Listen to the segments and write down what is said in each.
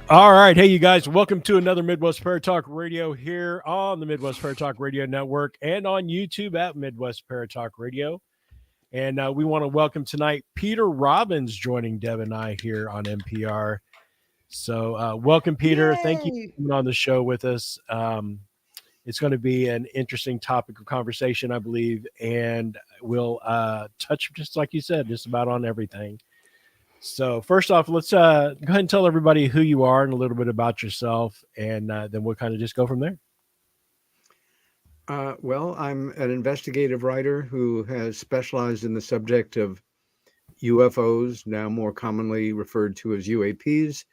All right. Hey, you guys, welcome to another Midwest Paratalk Radio here on the Midwest Paratalk Radio Network and on YouTube at Midwest Paratalk Radio. And we want to welcome tonight Peter Robbins joining Deb and I here on NPR. So, welcome, Peter. Thank you Yay! for coming on the show with us. It's going to be an interesting topic of conversation, I believe, and we'll touch, just like you said, just about on everything. So first off, let's go ahead and tell everybody who you are and a little bit about yourself, and then we'll kind of just go from there. Well, I'm an investigative writer who has specialized in the subject of UFOs, now more commonly referred to as UAPs,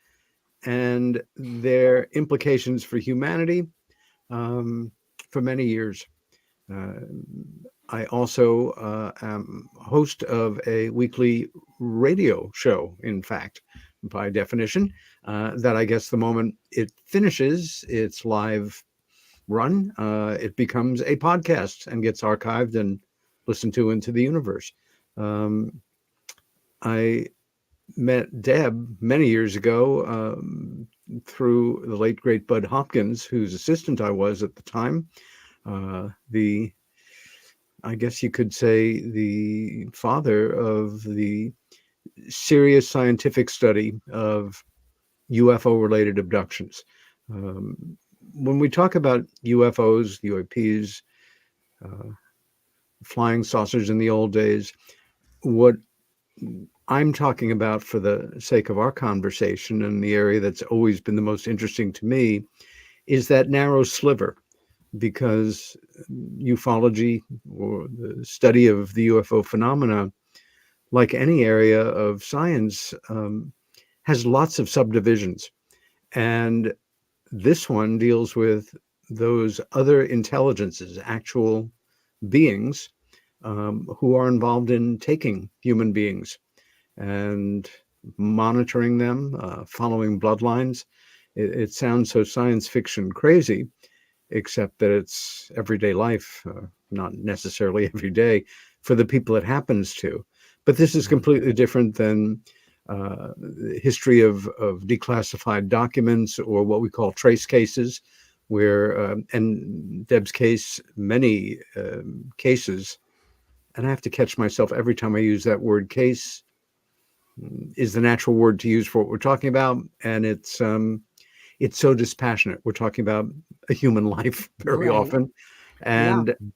and their implications for humanity for many years. Uh, I also am host of a weekly radio show, in fact, by definition, that I guess the moment it finishes its live run, it becomes a podcast and gets archived and listened to into the universe. Um, I met Deb many years ago through the late great Bud Hopkins, whose assistant I was at the time. The I guess you could say the father of the serious scientific study of UFO related abductions. Um, when we talk about UFOs, UAPs, uh, flying saucers in the old days, what I'm talking about for the sake of our conversation and the area that's always been the most interesting to me is that narrow sliver because ufology or the study of the UFO phenomena, like any area of science, has lots of subdivisions. And this one deals with those other intelligences, actual beings who are involved in taking human beings and monitoring them, following bloodlines. It sounds so science fiction crazy, except that it's everyday life, not necessarily every day for the people it happens to. But this is completely different than the history of declassified documents or what we call trace cases, where, and Deb's case, many cases, and I have to catch myself every time I use that word case, is the natural word to use for what we're talking about. And it's so dispassionate. We're talking about a human life very Right. often, Yeah. and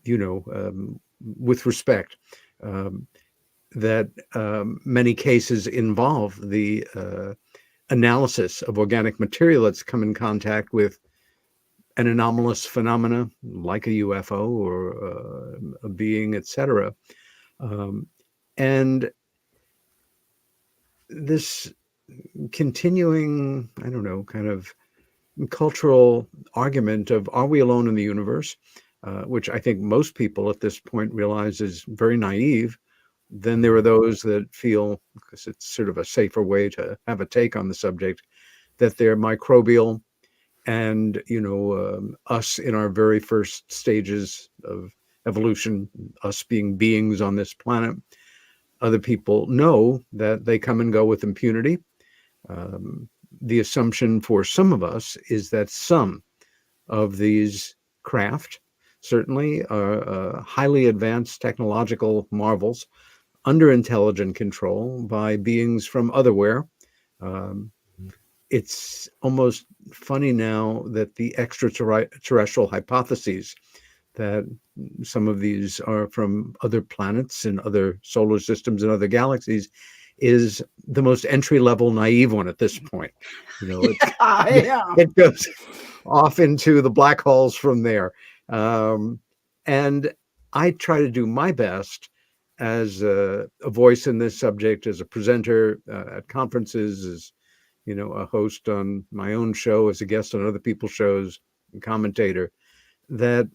you know, with respect, um, that many cases involve the analysis of organic material that's come in contact with an anomalous phenomena like a UFO or a being, etc. Um, and this continuing, I don't know, kind of cultural argument of are we alone in the universe, which I think most people at this point realize is very naive. Then there are those that feel, because it's sort of a safer way to have a take on the subject, that they're microbial and, you know, us in our very first stages of evolution, us being beings on this planet. Other people know that they come and go with impunity. Um, the assumption for some of us is that some of these craft certainly are highly advanced technological marvels under intelligent control by beings from otherwhere. Um, it's almost funny now that the extraterrestrial hypotheses that some of these are from other planets and other solar systems and other galaxies is the most entry level naive one at this point. You know, Yeah. it goes off into the black holes from there. Um, and I try to do my best as a voice in this subject, as a presenter at conferences, as you know, a host on my own show, as a guest on other people's shows, and commentator, that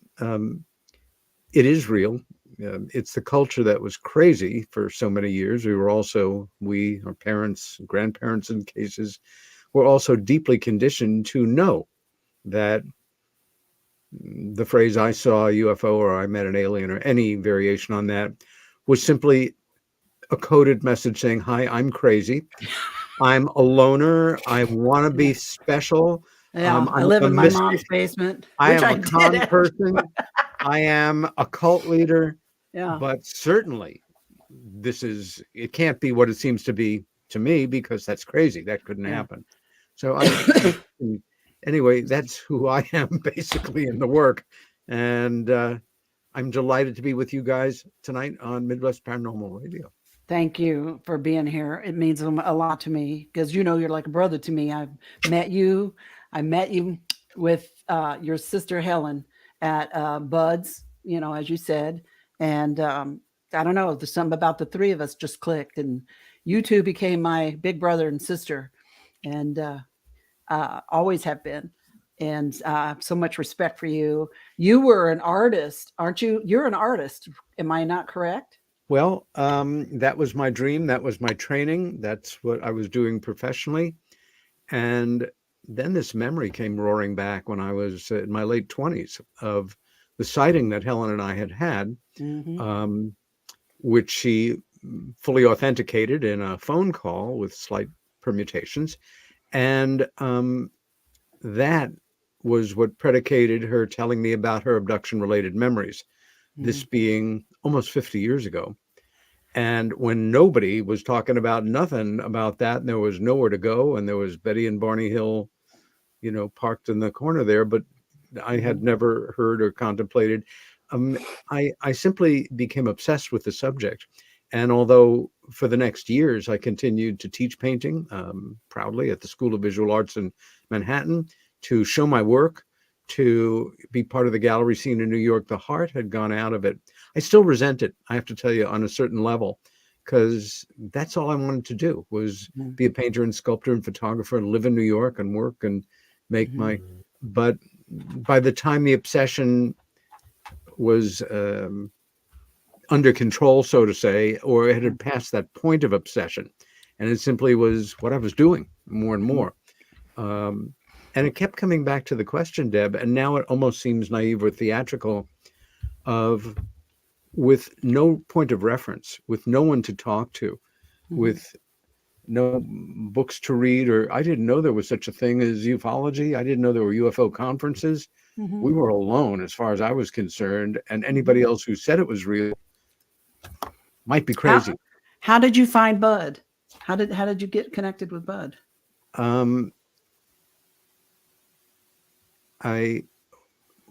it is real. It's the culture that was crazy for so many years. We were also, our parents, grandparents in cases, were also deeply conditioned to know that the phrase I saw a UFO or I met an alien or any variation on that was simply a coded message saying, hi, I'm crazy. I'm a loner. I want to be special. Yeah, I I'm live a in my mom's basement, I which am I a did con it. person. I am a cult leader, Yeah, but certainly it can't be what it seems to be to me, because that's crazy. That couldn't yeah. happen. So anyway, that's who I am basically in the work. And I'm delighted to be with you guys tonight on Midwest Paranormal Radio. Thank you for being here. It means a lot to me because you're like a brother to me. Met you. I met you with your sister Helen at Bud's, as you said. And I don't know, there's something about the three of us just clicked. And you two became my big brother and sister, and always have been. And so much respect for you. You were an artist, aren't you? You're an artist. Am I not correct? Well, that was my dream. That was my training. That's what I was doing professionally. And then this memory came roaring back when I was in my late 20s of the sighting that Helen and I had, Mm-hmm. which she fully authenticated in a phone call with slight permutations. And that was what predicated her telling me about her abduction-related memories, this being almost 50 years ago. And when nobody was talking about nothing about that, and there was nowhere to go, and there was Betty and Barney Hill, parked in the corner there, but I had never heard or contemplated. I simply became obsessed with the subject. And although for the next years I continued to teach painting proudly at the School of Visual Arts in Manhattan, to show my work, to be part of the gallery scene in New York, the heart had gone out of it. I still resent it, I have to tell you, on a certain level, because that's all I wanted to do, was be a painter and sculptor and photographer and live in New York and work and make but by the time the obsession was under control, so to say, or it had passed that point of obsession, and it simply was what I was doing more and more. And it kept coming back to the question, Deb, and now it almost seems naive or theatrical, of with no point of reference, with no one to talk to, with no books to read, or I didn't know there was such a thing as ufology. I didn't know there were UFO conferences. We were alone as far as I was concerned, and anybody else who said it was real might be crazy. How did you find Bud? How did you get connected with Bud?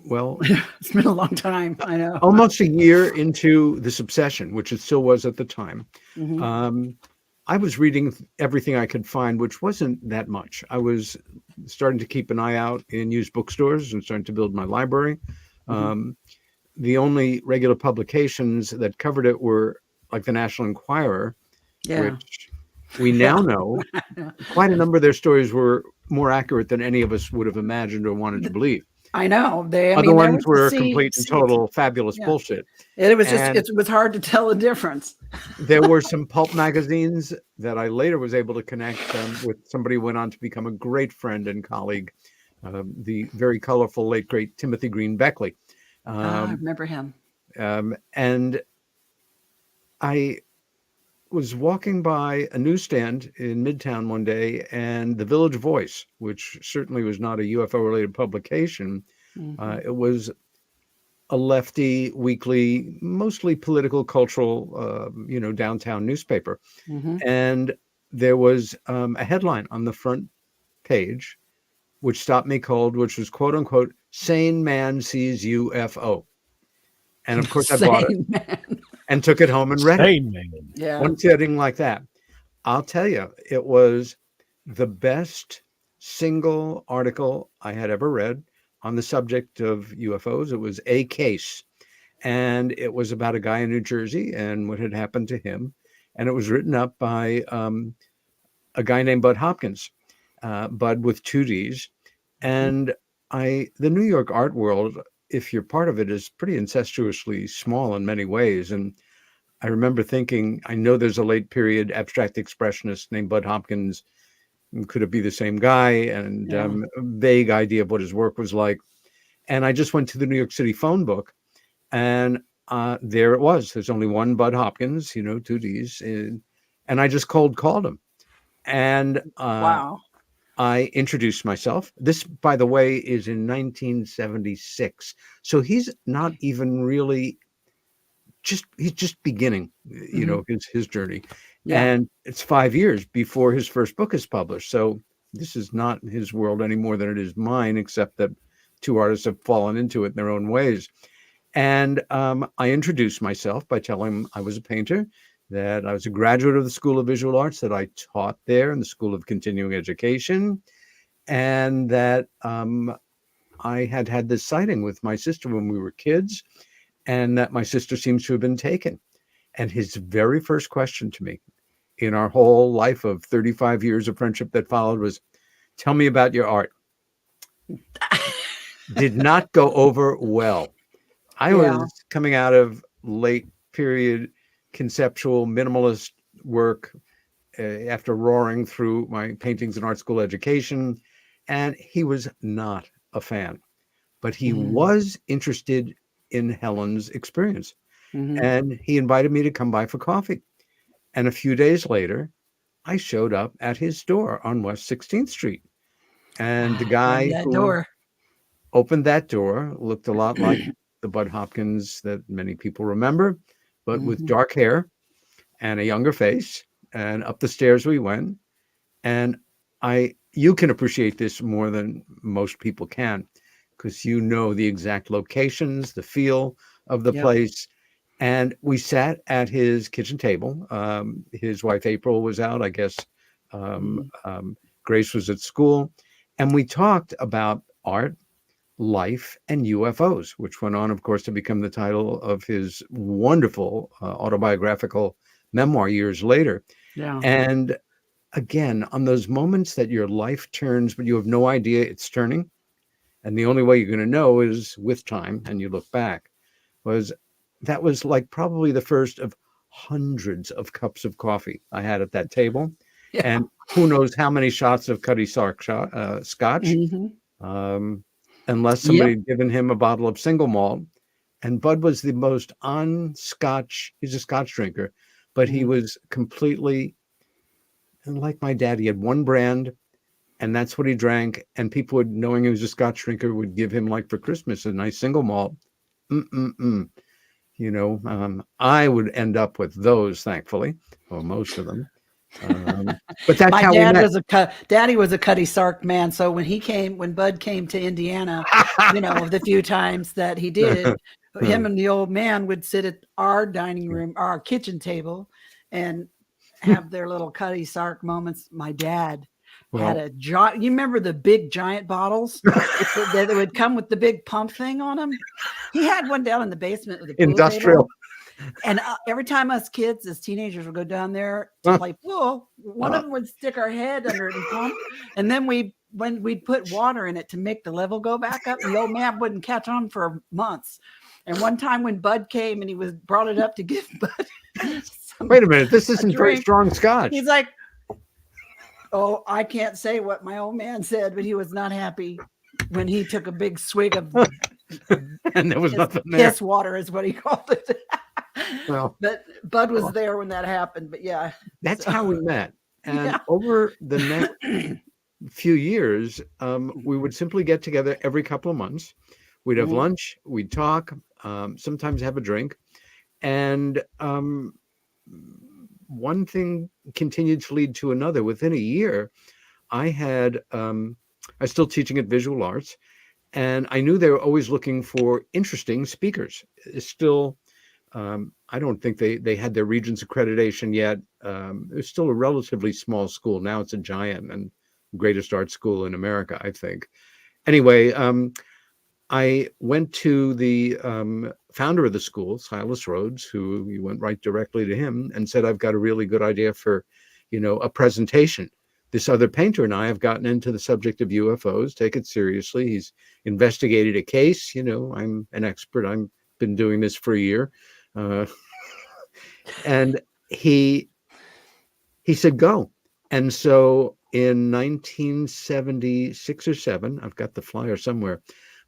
Well, it's been a long time. I know. Almost a year into this obsession, which it still was at the time. I was reading everything I could find, which wasn't that much. I was starting to keep an eye out in used bookstores and starting to build my library. The only regular publications that covered it were like the National Enquirer, which we now know quite a number of their stories were more accurate than any of us would have imagined or wanted to believe. I know. Other ones were complete and total fabulous bullshit. It was it was hard to tell the difference. There were some pulp magazines that I later was able to connect with somebody who went on to become a great friend and colleague, the very colorful late great Timothy Green Beckley. I remember him. And I was walking by a newsstand in Midtown one day, and the Village Voice, which certainly was not a UFO related publication, it was a lefty weekly, mostly political, cultural, downtown newspaper. And there was a headline on the front page, which stopped me cold, which was, quote unquote, "Sane man sees UFO." And of course I bought it and took it home and read it. One setting like that. I'll tell you, it was the best single article I had ever read on the subject of UFOs. It was a case, and it was about a guy in New Jersey and what had happened to him. And it was written up by a guy named Bud Hopkins, Bud with two D's. And the New York art world, if you're part of it, is pretty incestuously small in many ways. And I remember thinking, I know there's a late period abstract expressionist named Bud Hopkins. Could it be the same guy? And a vague idea of what his work was like. And I just went to the New York City phone book, and there it was. There's only one Bud Hopkins, two D's. And I just cold called him. And Wow. I introduced myself. This, by the way, is in 1976. So he's not even really he's just beginning, his journey. Yeah. And it's 5 years before his first book is published. So this is not his world any more than it is mine, except that two artists have fallen into it in their own ways. And I introduced myself by telling him I was a painter, that I was a graduate of the School of Visual Arts, that I taught there in the School of Continuing Education, and that I had had this sighting with my sister when we were kids, and that my sister seems to have been taken. And his very first question to me in our whole life of 35 years of friendship that followed was, "Tell me about your art." Did not go over well. I Yeah. was coming out of late period conceptual minimalist work after roaring through my paintings and art school education, and he was not a fan, but he was interested in Helen's experience. Mm-hmm. And he invited me to come by for coffee. And a few days later, I showed up at his store on West 16th Street. And the guy That who door. opened that door looked a lot like the Bud Hopkins that many people remember, but with dark hair and a younger face. And up the stairs we went. And you can appreciate this more than most people can, because you know the exact locations, the feel of the Yep. place. And we sat at his kitchen table. His wife April was out, I guess. Grace was at school, and we talked about art, life, and UFOs, which went on, of course, to become the title of his wonderful autobiographical memoir years later. Yeah. And again, on those moments that your life turns, but you have no idea it's turning, and the only way you're going to know is with time, and you look back, that was like probably the first of hundreds of cups of coffee I had at that table. Yeah. And who knows how many shots of Cutty Sark scotch, unless somebody had given him a bottle of single malt. And Bud was the most on scotch. He's a scotch drinker, but he was completely, and like my dad, he had one brand, and that's what he drank. And people would, knowing he was a scotch drinker, would give him, like for Christmas, a nice single malt. I would end up with those, thankfully, or most of them. But that's My how dad we met. Daddy was a Cutty Sark man. So when Bud came to Indiana, the few times that he did, him and the old man would sit at our dining room, our kitchen table, and have their little Cutty Sark moments. My dad had a giant. You remember the big giant bottles that would come with the big pump thing on them? He had one down in the basement with the pool Industrial. table. And every time us kids, as teenagers, would go down there to play pool, one of them would stick our head under it and pump. And then when we'd put water in it to make the level go back up, the old man wouldn't catch on for months. And one time when Bud came and he brought it up to give Bud Wait a minute, this isn't very strong scotch. He's like, "Oh, I can't say what my old man said, but he was not happy when he took a big swig of and there was nothing there. Piss water is what he called it." Well, but Bud was there when that happened. But yeah, that's how we met. And over the next few years, we would simply get together every couple of months. We'd have lunch, we'd talk, sometimes have a drink. And one thing continued to lead to another. Within a year, I was still teaching at Visual Arts, and I knew they were always looking for interesting speakers. It's still, I don't think they had their Regents accreditation yet. It was still a relatively small school. Now it's a giant and greatest art school in America, I think. Anyway, I went to the founder of the school, Silas Rhodes, who you went right directly to him and said, "I've got a really good idea for, a presentation. This other painter and I have gotten into the subject of UFOs. Take it seriously. He's investigated a case. I'm an expert. I've been doing this for a year." And he said, "Go." And so in 1976 or 7, I've got the flyer somewhere,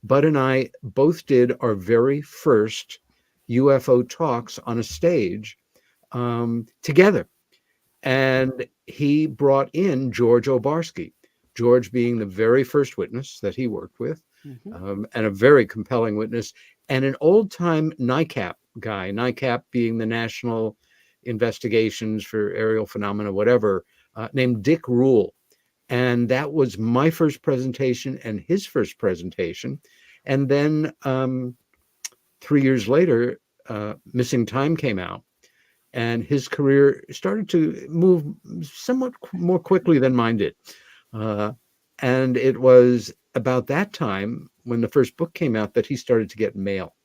Bud and I both did our very first UFO talks on a stage together. And he brought in George Obarski, George being the very first witness that he worked with, and a very compelling witness, and an old-time NICAP guy, NICAP being the National Investigations for Aerial Phenomena, whatever, named Dick Rule. And that was my first presentation and his first presentation. And then 3 years later, Missing Time came out, and his career started to move somewhat more quickly than mine did. And it was about that time when the first book came out that he started to get mail.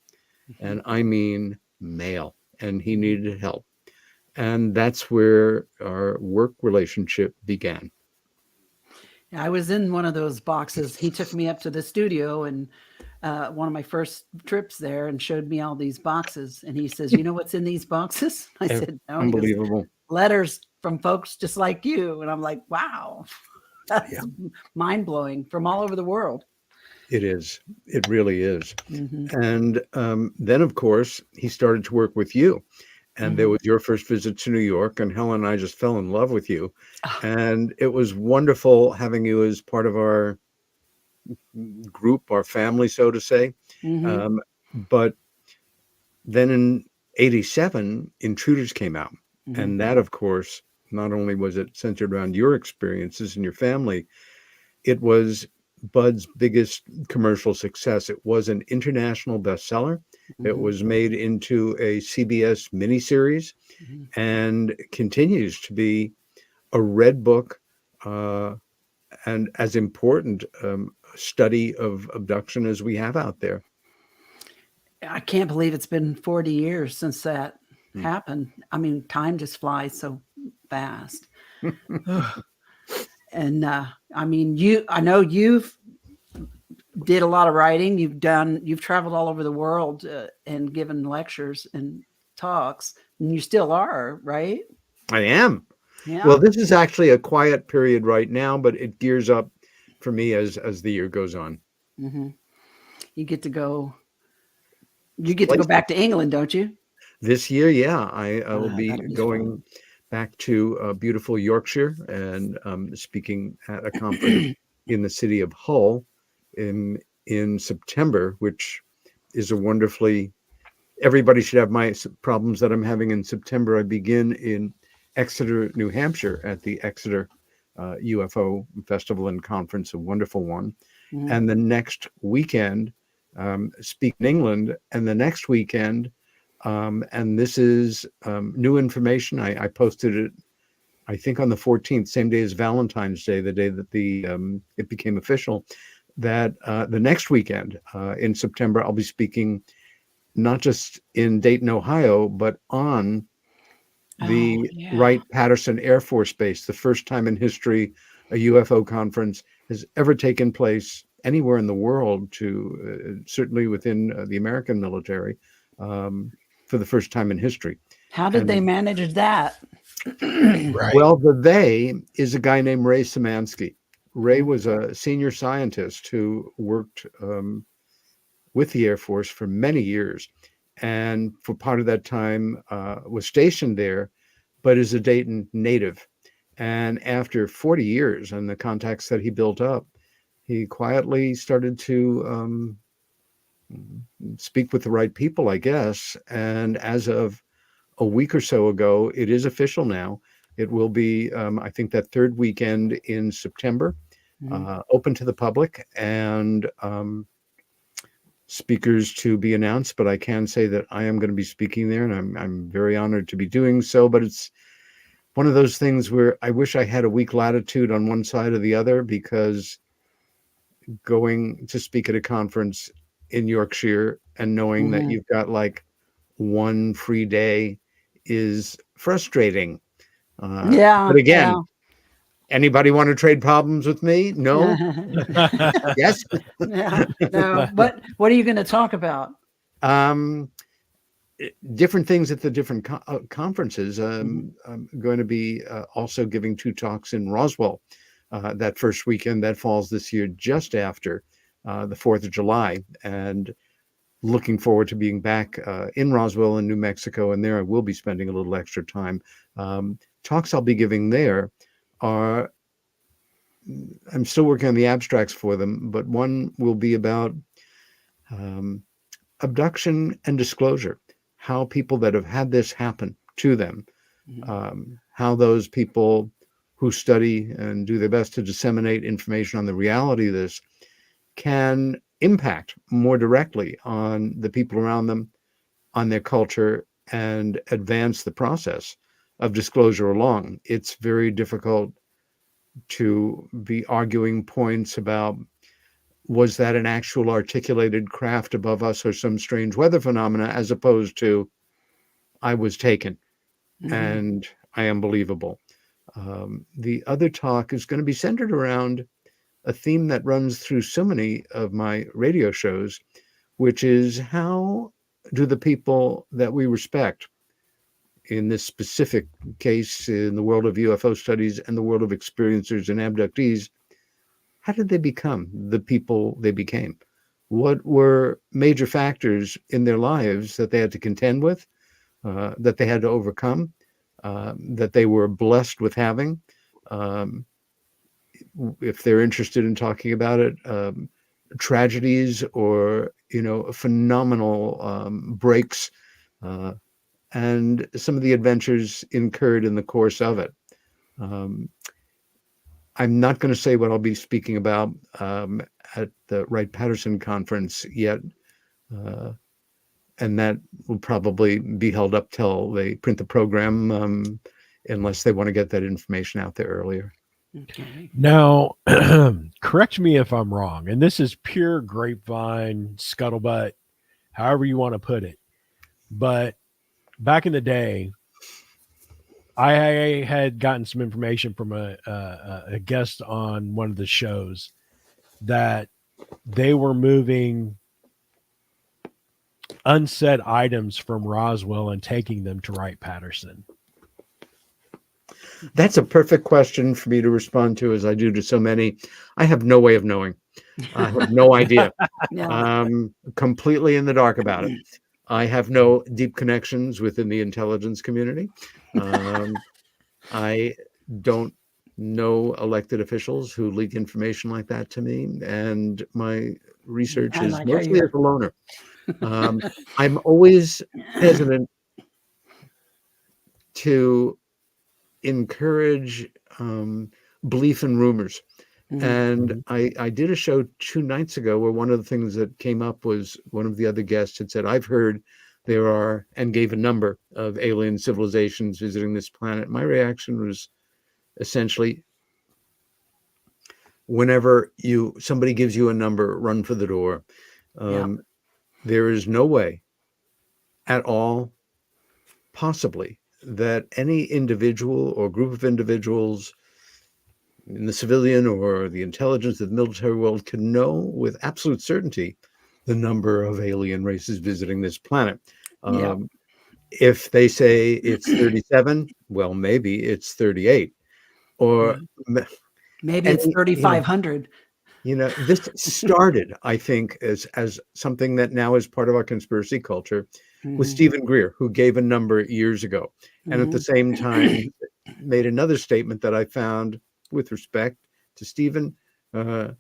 And I mean mail. And he needed help. And that's where our work relationship began. I was in one of those boxes. He took me up to the studio and one of my first trips there and showed me all these boxes. And he says, "You know what's in these boxes?" I said, "No." He goes, Unbelievable. "Letters from folks just like you." And I'm like, wow, that's mind blowing, from all over the world. It is. It really is. And then, of course, he started to work with you. And there was your first visit to New York, and Helen and I just fell in love with you. And it was wonderful having you as part of our group, our family, so to say. But then in 87, Intruders came out. And that, of course, not only was it centered around your experiences and your family, it was Bud's biggest commercial success. It was an international bestseller. It was made into a CBS miniseries and continues to be a read book and as important study of abduction as we have out there. I can't believe it's been 40 years since that happened. I mean, time just flies so fast. And I mean, I know you've did a lot of writing. You've traveled all over the world and given lectures and talks, and you still are, right? I am. Yeah. Well, this is actually a quiet period right now, but it gears up for me as the year goes on. You get to go. You get to go back to England, don't you? This year, yeah, I will be that'll be going fun. back to beautiful Yorkshire and speaking at a conference in the city of Hull in September, which is a wonderfully, everybody should have my problems that I'm having in September. I begin in Exeter, New Hampshire at the Exeter UFO Festival and Conference, a wonderful one. And the next weekend, speak in England, and the next weekend, and this is new information. I posted it, I think, on the 14th, same day as Valentine's Day, the day that it became official, that the next weekend in September, I'll be speaking not just in Dayton, Ohio, but on the Wright-Patterson Air Force Base, the first time in history a UFO conference has ever taken place anywhere in the world, to certainly within the American military, for the first time in history. How did they manage that? Right. Well, the they is a guy named Ray Szymanski. Ray was a senior scientist who worked with the Air Force for many years, and for part of that time was stationed there, but is a Dayton native. And after 40 years and the contacts that he built up, he quietly started to speak with the right people, I guess. And as of a week or so ago, it is official now. It will be, I think, that third weekend in September, open to the public, and speakers to be announced. But I can say that I am going to be speaking there, and I'm very honored to be doing so. But it's one of those things where I wish I had a week latitude on one side or the other, because going to speak at a conference in Yorkshire and knowing that you've got like one free day is frustrating. But again, anybody want to trade problems with me? No? Yes? No. What are you going to talk about? Different things at the different conferences. I'm going to be also giving 2 talks in Roswell that first weekend. That falls this year just after the 4th of July. And looking forward to being back in Roswell in New Mexico. And there I will be spending a little extra time talks I'll be giving there are, I'm still working on the abstracts for them, but one will be about abduction and disclosure, how people that have had this happen to them, how those people who study and do their best to disseminate information on the reality of this can impact more directly on the people around them, on their culture, and advance the process of disclosure along. It's very difficult to be arguing points about, was that an actual articulated craft above us or some strange weather phenomena, as opposed to, I was taken and I am believable. The other talk is going to be centered around a theme that runs through so many of my radio shows, which is, how do the people that we respect, in this specific case in the world of UFO studies and the world of experiencers and abductees, how did they become the people they became? What were major factors in their lives that they had to contend with, that they had to overcome, that they were blessed with having? If they're interested in talking about it, tragedies or, phenomenal breaks, and some of the adventures incurred in the course of it. I'm not going to say what I'll be speaking about at the Wright-Patterson conference yet, and that will probably be held up till they print the program, unless they want to get that information out there earlier. Okay. Now, correct me if I'm wrong, and this is pure grapevine, scuttlebutt, however you want to put it. But back in the day, I had gotten some information from a guest on one of the shows that they were moving unsaid items from Roswell and taking them to Wright-Patterson. That's a perfect question for me to respond to, as I do to so many. I have no way of knowing. I have no idea. Yeah. Completely in the dark about it. I have no deep connections within the intelligence community. I don't know elected officials who leak information like that to me, and my research I is like how mostly you're- as a loner. I'm always hesitant to encourage belief in rumors. And I did a show 2 nights ago where one of the things that came up was, one of the other guests had said, I've heard there are, and gave a number of alien civilizations visiting this planet. My reaction was essentially, whenever somebody gives you a number, run for the door. There is no way at all, possibly, that any individual or group of individuals in the civilian or the intelligence of the military world can know with absolute certainty the number of alien races visiting this planet. If they say it's 37, well, maybe it's 38, or maybe it's 3,500. This started, I think, as something that now is part of our conspiracy culture, with Stephen Greer, who gave a number years ago, and at the same time made another statement that I found, with respect to Stephen,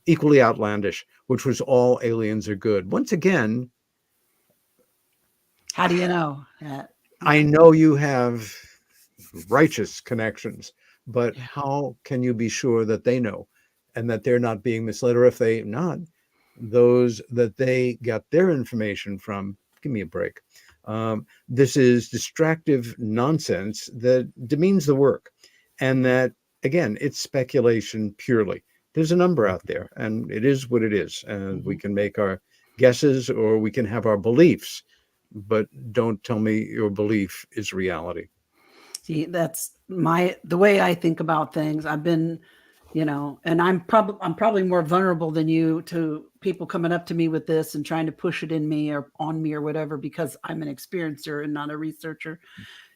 equally outlandish, which was, all aliens are good. Once again, How do you know? I know you have righteous connections, but how can you be sure that they know and that they're not being misled? Or if they not, those that they got their information from, give me a break. This is distractive nonsense that demeans the work, and that, again, it's speculation purely. There's a number out there, and it is what it is, and we can make our guesses or we can have our beliefs, but don't tell me your belief is reality. See, that's the way I think about things. I've been, and I'm probably more vulnerable than you to people coming up to me with this and trying to push it in me or on me or whatever, because I'm an experiencer and not a researcher.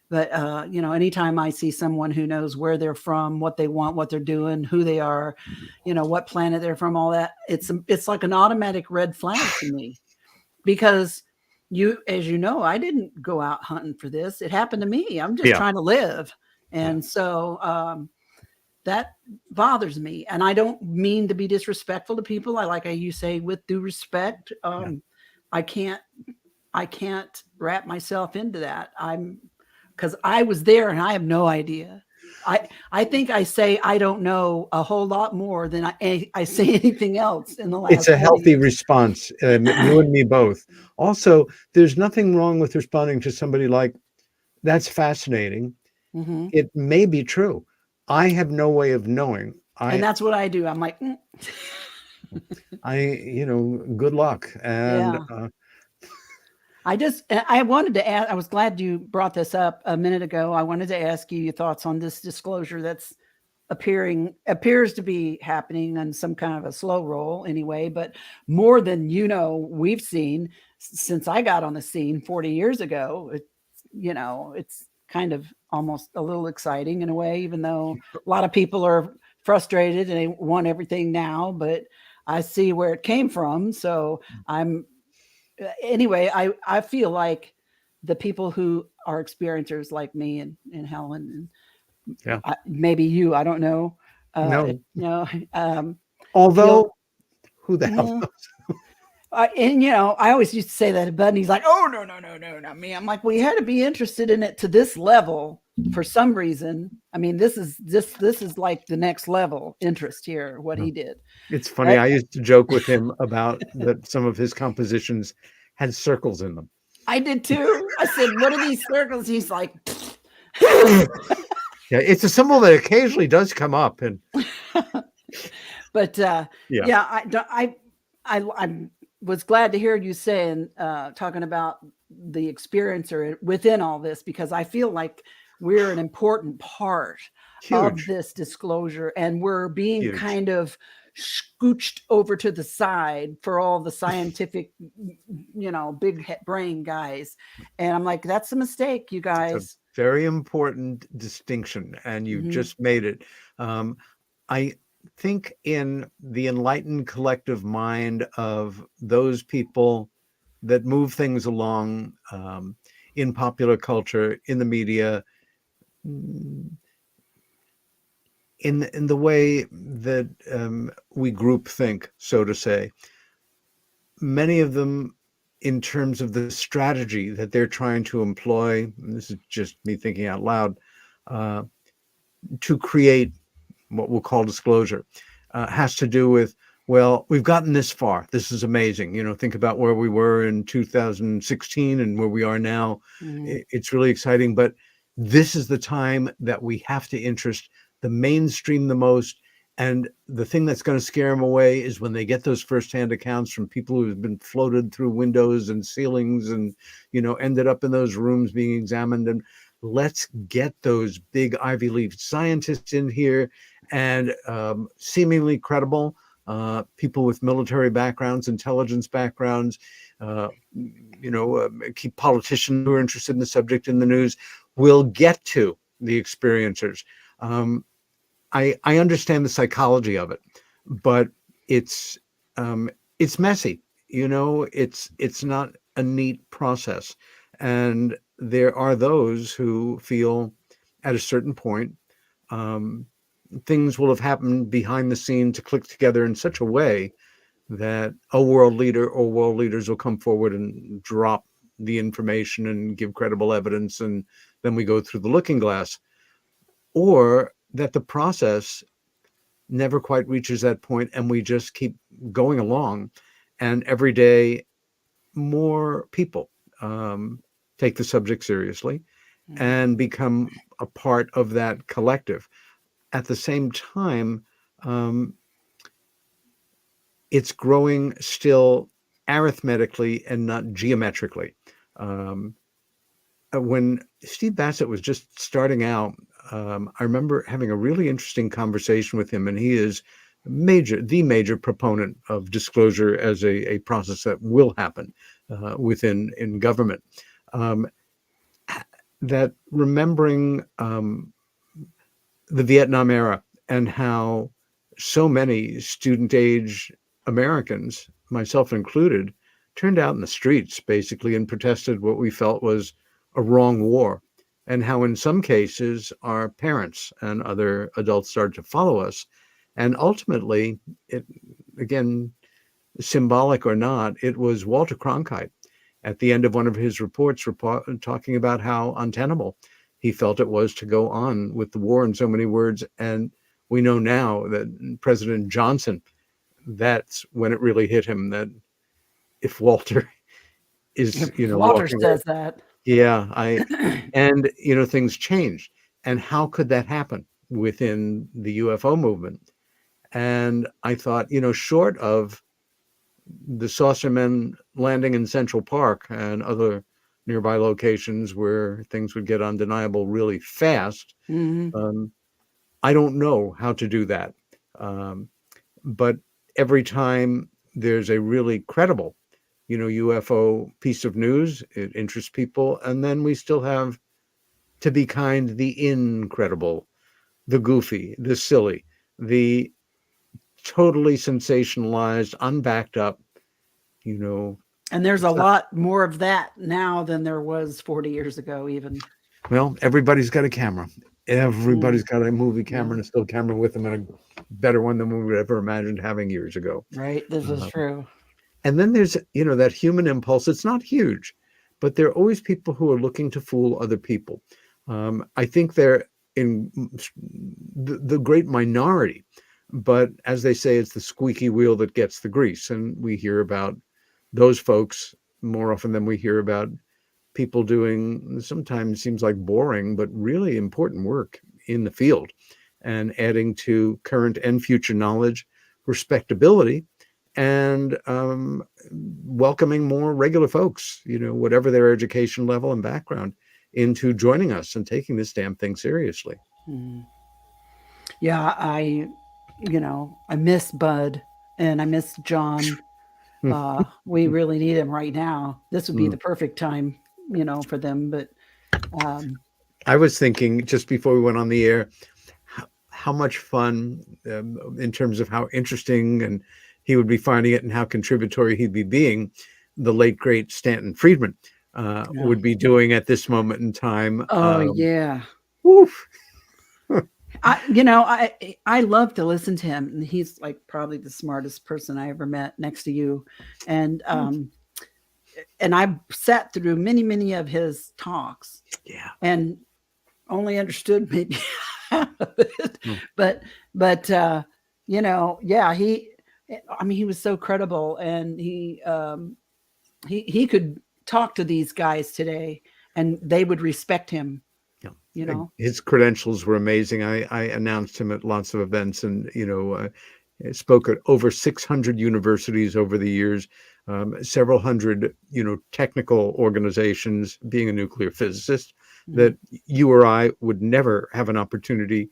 But, anytime I see someone who knows where they're from, what they want, what they're doing, who they are, what planet they're from, all that, it's like an automatic red flag to me, because as you know, I didn't go out hunting for this. It happened to me. I'm just trying to live. And so that bothers me. And I don't mean to be disrespectful to people. I like how you say, with due respect. I can't wrap myself into that. Because I was there and I have no idea. I think I say I don't know a whole lot more than I say anything else in the last. It's a 40 healthy years. response. You and me both. Also, there's nothing wrong with responding to somebody like, that's fascinating. Mhm. It may be true. I have no way of knowing. And that's what I do. I'm like, Good luck. And yeah. I wanted to ask, I was glad you brought this up a minute ago. I wanted to ask you your thoughts on this disclosure that's appears to be happening on some kind of a slow roll anyway, but more than, we've seen since I got on the scene 40 years ago. It's kind of almost a little exciting in a way, even though a lot of people are frustrated and they want everything now, but I see where it came from. So anyway, I feel like the people who are experiencers like me and Helen and maybe you, I don't know. No. Um, Although, who the hell Mhm. knows? And I always used to say that to Bud, and he's like, "Oh no, not me." I'm like, "We had to be interested in it to this level for some reason. I mean, this is like the next level interest here. What he did." It's funny. I used to joke with him about that some of his compositions had circles in them. I did too. I said, "What are these circles?" He's like, Yeah, it's a symbol that occasionally does come up, and but I was glad to hear you saying talking about the experiencer within all this, because I feel like we're an important part of this disclosure, and we're being kind of scooched over to the side for all the scientific, big brain guys. And I'm like, that's a mistake, you guys. It's a very important distinction, and you just made it. I think in the enlightened collective mind of those people that move things along in popular culture, in the media, in the way that we group think, so to say, many of them, in terms of the strategy that they're trying to employ, and this is just me thinking out loud, to create what we'll call disclosure, has to do with, well, we've gotten this far. This is amazing. Think about where we were in 2016 and where we are now. It's really exciting, but this is the time that we have to interest the mainstream the most. And the thing that's going to scare them away is when they get those firsthand accounts from people who have been floated through windows and ceilings and, ended up in those rooms being examined. And let's get those big Ivy League scientists in here and seemingly credible people with military backgrounds, intelligence backgrounds, keep politicians who are interested in the subject in the news. We'll get to the experiencers. I understand the psychology of it, but it's messy. It's not a neat process, and there are those who feel at a certain point things will have happened behind the scene to click together in such a way that a world leader or world leaders will come forward and drop the information and give credible evidence, and then we go through the looking glass, or that the process never quite reaches that point and we just keep going along, and every day more people take the subject seriously and become a part of that collective. At the same time, it's growing still arithmetically and not geometrically. When Steve Bassett was just starting out, I remember having a really interesting conversation with him, and he is the major proponent of disclosure as a process that will happen in government. That remembering the Vietnam era and how so many student age Americans, myself included, turned out in the streets basically and protested what we felt was a wrong war. and how in some cases our parents and other adults started to follow us. And ultimately, it, again, symbolic or not, it was Walter Cronkite at the end of one of his reports talking about how untenable he felt it was to go on with the war, in so many words. And we know now that President Johnson, that's when it really hit him, that if Walter is, If Walter walking away, says that. yeah, and things changed. And how could that happen within the UFO movement? And I thought, short of the saucermen landing in Central Park and other nearby locations where things would get undeniable really fast, Mhm. I don't know how to do that. Um, but every time there's a really credible, UFO piece of news, it interests people. And then we still have, to be kind, the incredible, the goofy, the silly, the totally sensationalized, unbacked up, you know, And there's a it's not, lot more of that now than there was 40 years ago, even. well, everybody's got a camera. Everybody's got a movie camera Yeah. and a still camera with them, and a better one than we would ever imagined having years ago. Right. This is true. And then there's, that human impulse. It's not huge, but there are always people who are looking to fool other people. I think they're in the great minority, but as they say, it's the squeaky wheel that gets the grease. And we hear about those folks more often than we hear about people doing sometimes seems like boring, but really important work in the field and adding to current and future knowledge, respectability, and welcoming more regular folks, whatever their education level and background, into joining us and taking this damn thing seriously. Mhm. Yeah, I miss Bud and I miss John. We really need him right now. This would be the perfect time, for them. But I was thinking just before we went on the air, how much fun in terms of how interesting and he would be finding it and how contributory he'd be being, the late, great Stanton Friedman yeah. would be doing at this moment in time. Oh yeah. Woof. I love to listen to him, and he's like probably the smartest person I ever met next to you. And I sat through many of his talks. Yeah. And only understood maybe half of it. But yeah, he was so credible, and he could talk to these guys today and they would respect him. His credentials were amazing. I announced him at lots of events, and spoke at over 600 universities over the years, several hundred technical organizations, being a nuclear physicist that you or I would never have an opportunity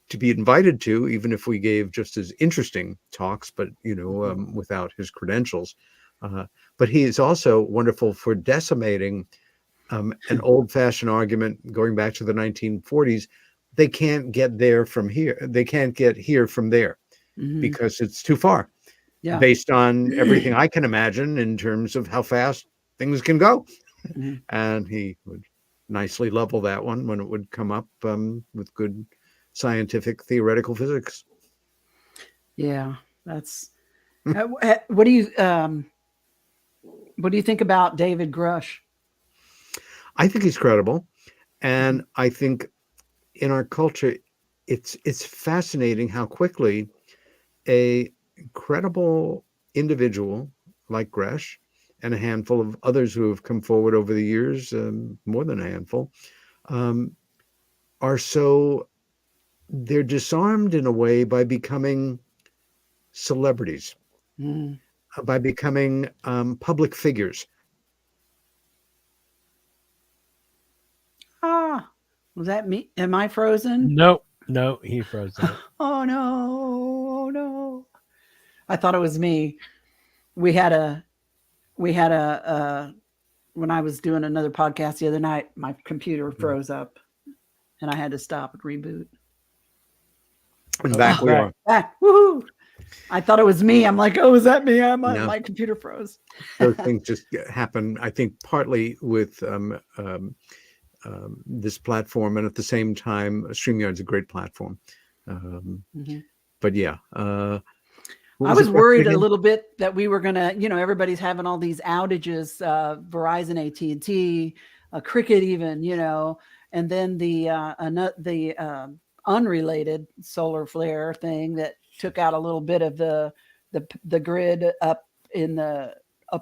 to be invited to, even if we gave just as interesting talks, but without his credentials. But he is also wonderful for decimating an old-fashioned argument going back to the 1940s. They can't get there from here. They can't get here from there because it's too far, based on everything I can imagine in terms of how fast things can go. And he would nicely level that one when it would come up with good scientific theoretical physics. Yeah, that's what do you think about David Grush? I think he's credible, and I think in our culture, it's fascinating how quickly a credible individual like Gresh and a handful of others who have come forward over the years, more than a handful, they're disarmed in a way by becoming celebrities, by becoming public figures. Was that me? Am I frozen? No, he froze up. Oh no. I thought it was me. We had a when I was doing another podcast the other night, my computer froze up and I had to stop and reboot. And back we are. Woohoo! I thought it was me. I'm like, oh, is that me? My computer froze. Those things just happen, I think, partly with this platform, and at the same time, StreamYard's a great platform. Mhm. But yeah, what I was the was question worried a again? little bit that we were gonna, everybody's having all these outages, Verizon, AT&T, Cricket, even, and then the unrelated solar flare thing that took out a little bit of the grid up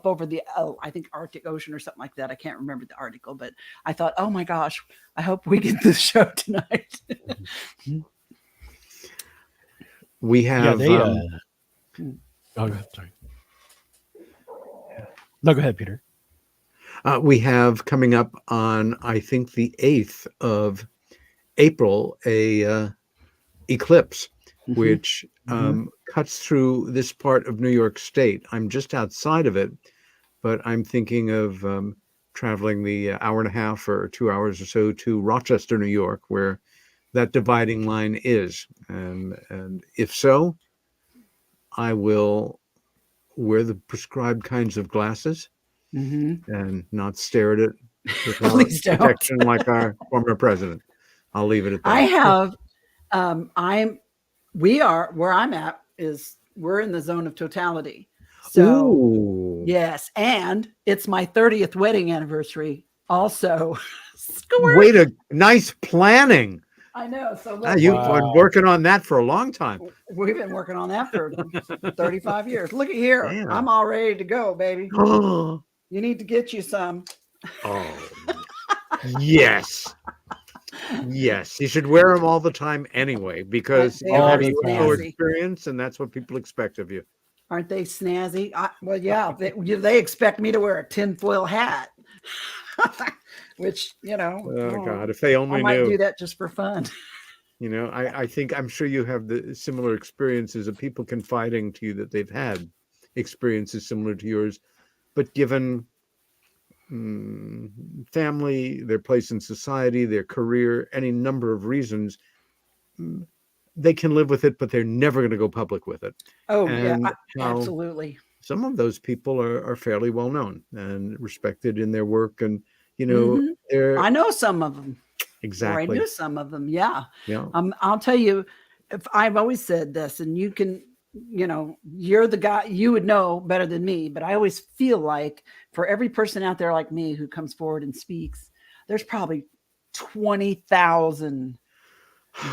over the I think Arctic Ocean or something like that. I can't remember the article, but I thought, oh my gosh, I hope we get this show tonight. We Yeah, have they. Oh, go ahead. Sorry. No, go ahead, Peter. we have coming up on, I think, the 8th of April, a eclipse, Mhm. which cuts through this part of New York State. I'm just outside of it, but I'm thinking of traveling the hour and a half or 2 hours or so to Rochester, New York, where that dividing line is. And if so, I will wear the prescribed kinds of glasses Mhm. and not stare at it without Please don't. protection like our former president. I'll leave it at I that. have we are where I'm at is we're in the zone of totality. So Ooh, yes, and it's my 30th wedding anniversary also. way Squirt. to nice planning. I know. So Ah, look, you've been Wow. working on that for a long time. we've been working on that for 35 years. Look at here. Yeah. I'm all ready to go, baby. Oh, You need to get you some. yes. Yes. You should wear them all the time anyway, because They you All have are a the UFO time. snazzy. experience, and that's what people expect of you. Aren't they snazzy? Well, yeah, they expect me to wear a tinfoil hat, which, Oh, God, if they I only might knew. do that just for fun. I think I'm sure you have the similar experiences of people confiding to you that they've had experiences similar to yours, but given family, their place in society, their career, any number of reasons, mm, they can live with it, but they're never going to go public with it. Oh, yeah, And how absolutely. some of those people are fairly well known and respected in their work, and Hmm. they're I know some of them, or I exactly, knew some of them. Yeah. yeah. I'll tell you, if I've always said this, and you can, you're the guy, you would know better than me, but I always feel like for every person out there like me who comes forward and speaks, there's probably 20,000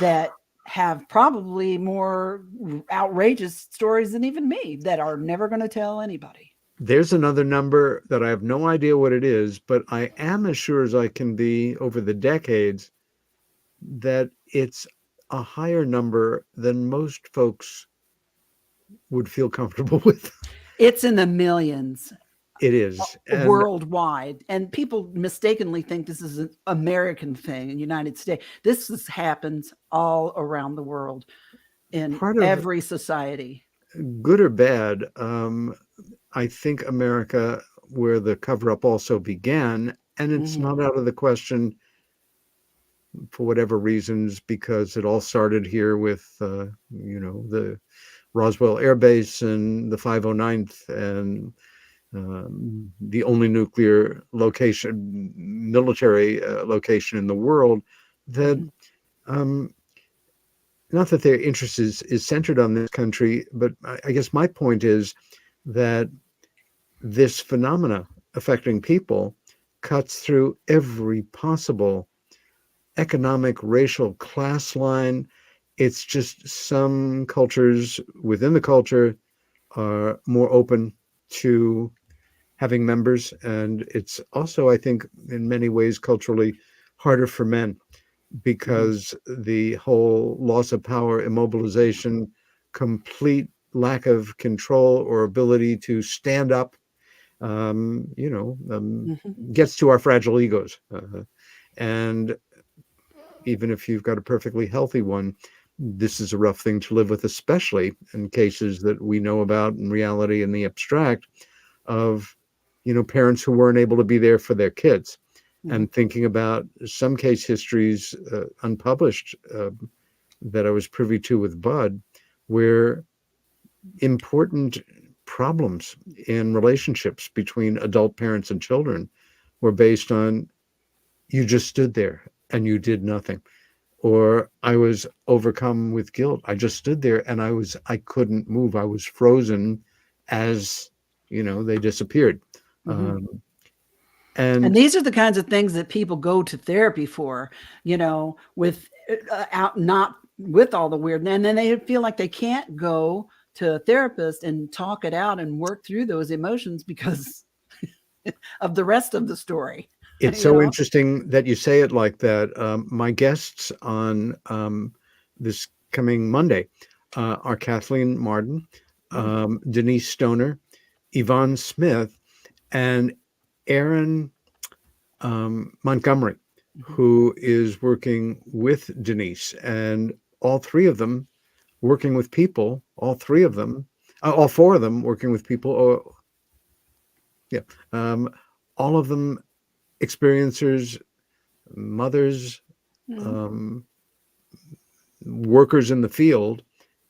that have probably more outrageous stories than even me that are never going to tell anybody. There's another number that I have no idea what it is, but I am as sure as I can be over the decades that it's a higher number than most folks would feel comfortable with. It's in the millions It is. And worldwide, and people mistakenly think this is an American thing in the United States. Happens all around the world in part of every society. good or bad, I think America, where the cover up also began, and it's Mhm. not out of the question for whatever reasons, because it all started here with, the Roswell Air Base and the 509th, and the only nuclear location, military location in the world, that Mhm. um, not that their interest is centered on this country, but I guess my point is that this phenomena affecting people cuts through every possible economic, racial, class line. It's just some cultures within the culture are more open to having members. And it's also, I think, in many ways culturally harder for men, Mhm. because the whole loss of power, immobilization, complete lack of control or ability to stand up, Mhm. gets to our fragile egos. And even if you've got a perfectly healthy one, this is a rough thing to live with, especially in cases that we know about in reality in the abstract of, parents who weren't able to be there for their kids. Mhm. And thinking about some case histories, unpublished, that I was privy to with Bud, where important problems in relationships between adult parents and children were based on you just stood there and you did nothing. Or I was overcome with guilt. I just stood there and I couldn't move. I was frozen as, they disappeared. Mhm. Um, And and these are the kinds of things that people go to therapy for, with out not with all the weird, and then they feel like they can't go to a therapist and talk it out and work through those emotions because of the rest of the story. it's you so know. interesting that you say it like that. My guests on this coming Monday are Kathleen Marden, Mm, Denise Stoner, Yvonne Smith, and Aaron Montgomery, mhm, who is working with Denise, and all three of them working with people, all four of them working with people, or yeah, um, all of them experiencers, mothers, mhm, um, workers in the field,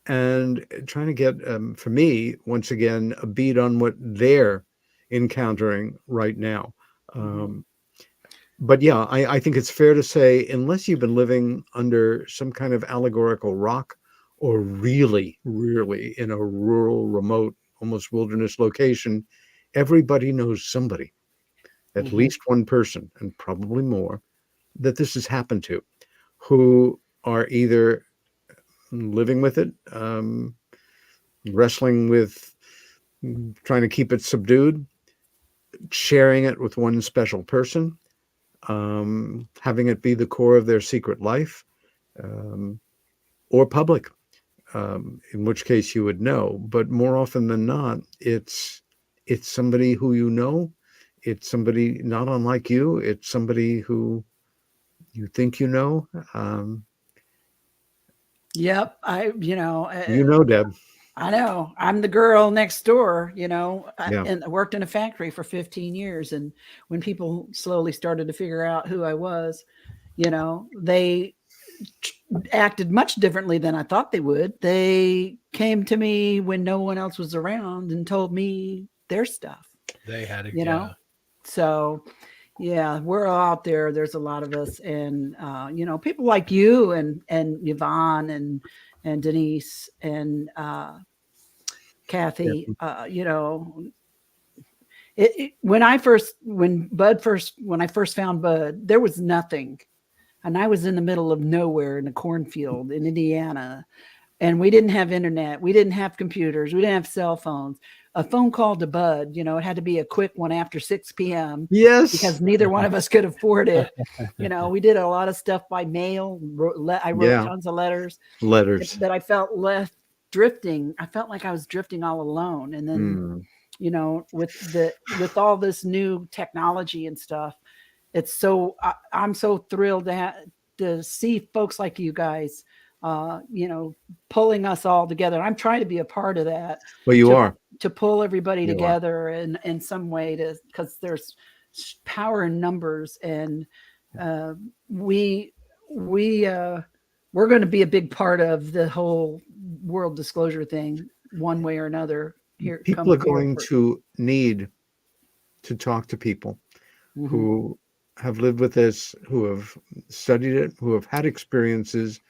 and trying to get, for me, once again, a beat on what they're encountering right now. mhm. Um, but yeah, I think it's fair to say, unless you've been living under some kind of allegorical rock, or really, really in a rural, remote, almost wilderness location, everybody knows somebody, at Mhm. least one person, and probably more, that this has happened to, who are either living with it, wrestling with, trying to keep it subdued, sharing it with one special person, having it be the core of their secret life, um, or public, in which case you would know. But more often than not, it's somebody who you know. It's somebody not unlike you. It's somebody who you think you know. Yep. Deb. I know. I'm the girl next door, Yeah. and I worked in a factory for 15 years. And when people slowly started to figure out who I was, they acted much differently than I thought they would. They came to me when no one else was around and told me their stuff, They had it. you know? Yeah. So, yeah, we're all out there. There's a lot of us, and people like you and Yvonne and Denise and Yeah. Kathy. When I first found Bud, there was nothing, and I was in the middle of nowhere in a cornfield in Indiana, and we didn't have internet, we didn't have computers, we didn't have cell phones. A phone call to Bud, it had to be a quick one after 6 p.m. Yes. because neither one of us could afford it. We did a lot of stuff by mail. I wrote Yeah. tons of letters Letters. that I felt left drifting. I felt like I was drifting all alone. And then, Mm. with all this new technology and stuff, I'm so thrilled to see folks like you guys, uh, you know, pulling us all together. I'm trying to be a part of that, Well, you to are. pull everybody You are. together in some way, because there's power in numbers. And uh, we we we're going to be a big part of the whole world disclosure thing, one way or another, here People are come here going for. to need to talk to people Mhm, who have lived with this, who have studied it, who have had experiences,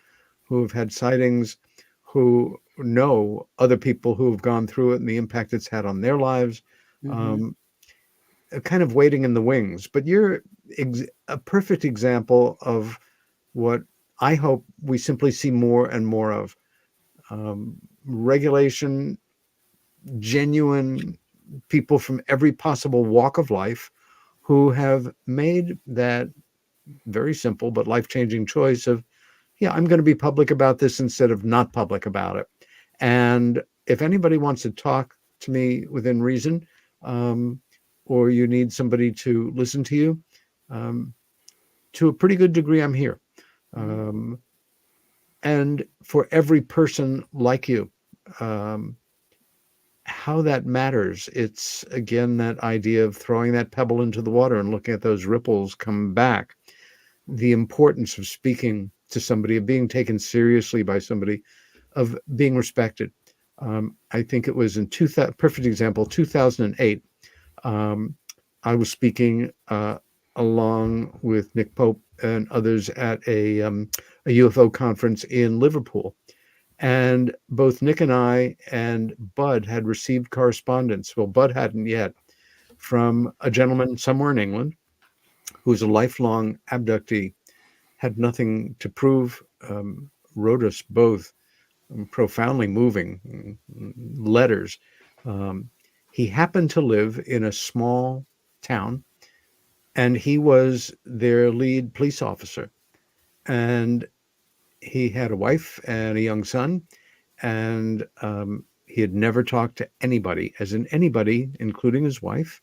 who have had sightings, who know other people who have gone through it and the impact it's had on their lives. mhm, Um, kind of waiting in the wings. But you're a perfect example of what I hope we simply see more and more of. Regulation, genuine people from every possible walk of life who have made that very simple but life-changing choice of, yeah, I'm going to be public about this instead of not public about it. And if anybody wants to talk to me within reason, um, or you need somebody to listen to you, um, to a pretty good degree, I'm here. mhm, Um, and for every person like you, um, how that matters. It's again that idea of throwing that pebble into the water and looking at those ripples come back. The importance of speaking to somebody, of being taken seriously by somebody, of being respected. I think it was in 2000, perfect example, 2008. Um, I was speaking along with Nick Pope and others at a UFO conference in Liverpool. And both Nick and I and Bud had received correspondence. Well, Bud hadn't yet, from a gentleman somewhere in England who's a lifelong abductee, had nothing to prove, wrote us both profoundly moving letters. Um, he happened to live in a small town, and he was their lead police officer. And he had a wife and a young son, and he had never talked to anybody, as in anybody, including his wife.